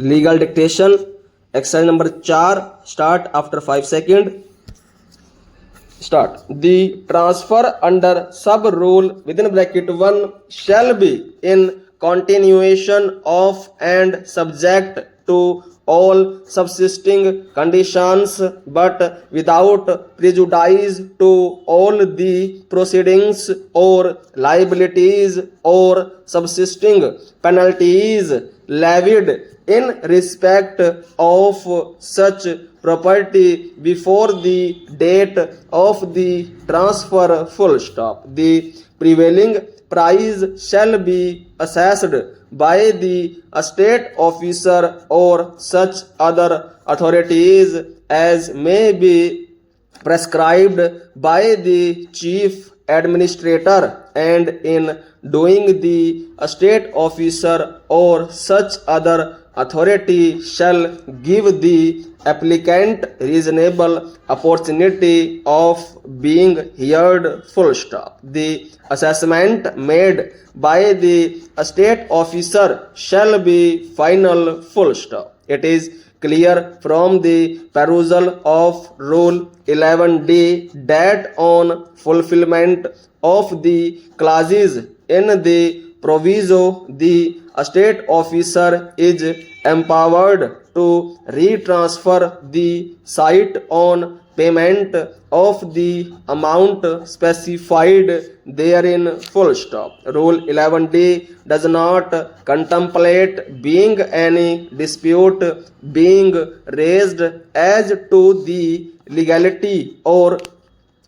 Legal dictation. Exercise number 4. Start after 5 seconds. Start. The transfer under sub rule within bracket 1 shall be in continuation of and subject to all subsisting conditions but without prejudice to all the proceedings or liabilities or subsisting penalties levied in respect of such property before the date of the transfer, full stop. The prevailing price shall be assessed by the estate officer or such other authorities as may be prescribed by the chief administrator, and in doing the estate officer or such other authority shall give the applicant reasonable opportunity of being heard, full stop. The assessment made by the estate officer shall be final, full stop. It is clear from the perusal of Rule 11D that on fulfillment of the clauses in the proviso, the estate officer is empowered to retransfer the site on payment of the amount specified therein, full stop. Rule 11D does not contemplate being any dispute being raised as to the legality or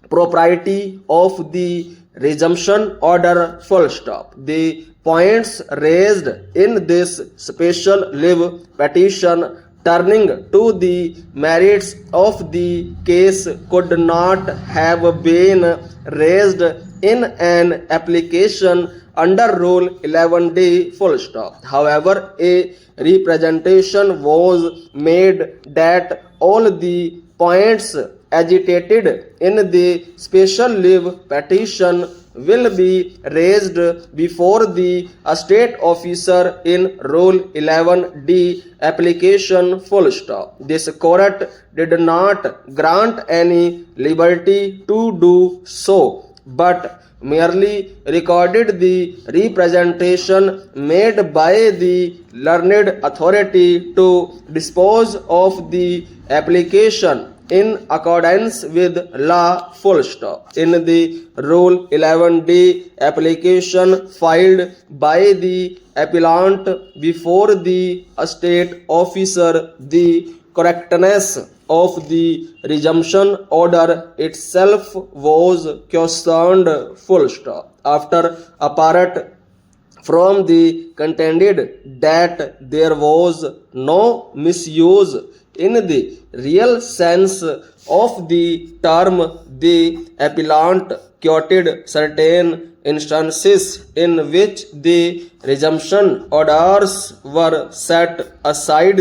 propriety of the resumption order, full stop. The points raised in this special leave petition turning to the merits of the case could not have been raised in an application under Rule 11D, full stop. However, a representation was made that all the points agitated in the special leave petition will be raised before the estate officer in Rule 11D application, full stop. This court did not grant any liberty to do so, but merely recorded the representation made by the learned authority to dispose of the application in accordance with law, full stop. In the Rule 11D application filed by the appellant before the estate officer, the correctness of the resumption order itself was questioned, full stop. After apart from the contended that there was no misuse in the real sense of the term, the appellant quoted certain instances in which the resumption orders were set aside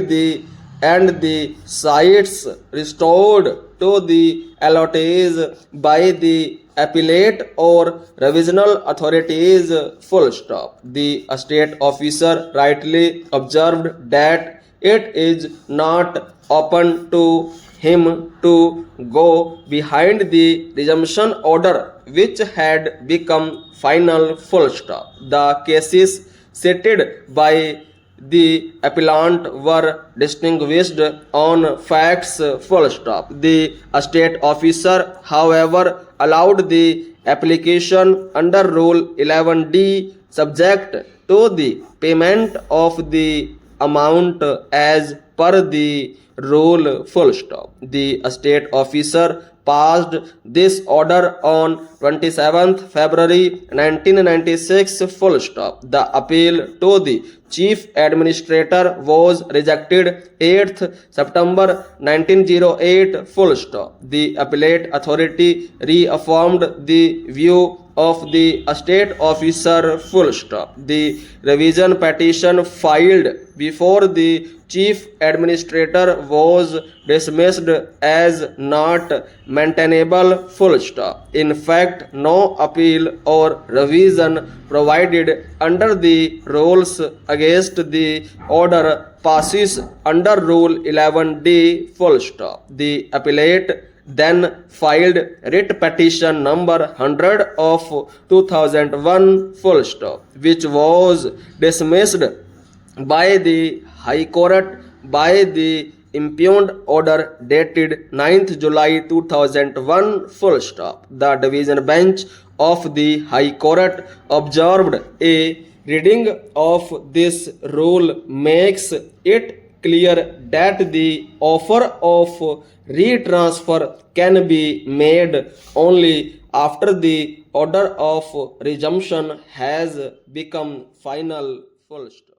and the sites restored to the allottees by the appellate or revisional authorities, full stop. The estate officer rightly observed that it is not open to him to go behind the resumption order which had become final, full stop. The cases cited by the appellant were distinguished on facts, full stop. The estate officer, however, allowed the application under Rule 11D subject to the payment of the amount as per the rule, full stop. The estate officer passed this order on 27th February 1996, full stop. The appeal to the chief administrator was rejected 8th September 1908, full stop. The appellate authority reaffirmed the view of the estate officer, full stop. The revision petition filed before the chief administrator was dismissed as not maintainable, full stop. In fact, no appeal or revision provided under the rules against the order passes under Rule 11D, full stop. The appellate then filed writ petition number 100 of 2001, full stop, which was dismissed by the High Court by the impugned order dated 9th July 2001, full stop. The division bench of the High Court observed a reading of this rule makes it clear that the offer of retransfer can be made only after the order of resumption has become final, full stop.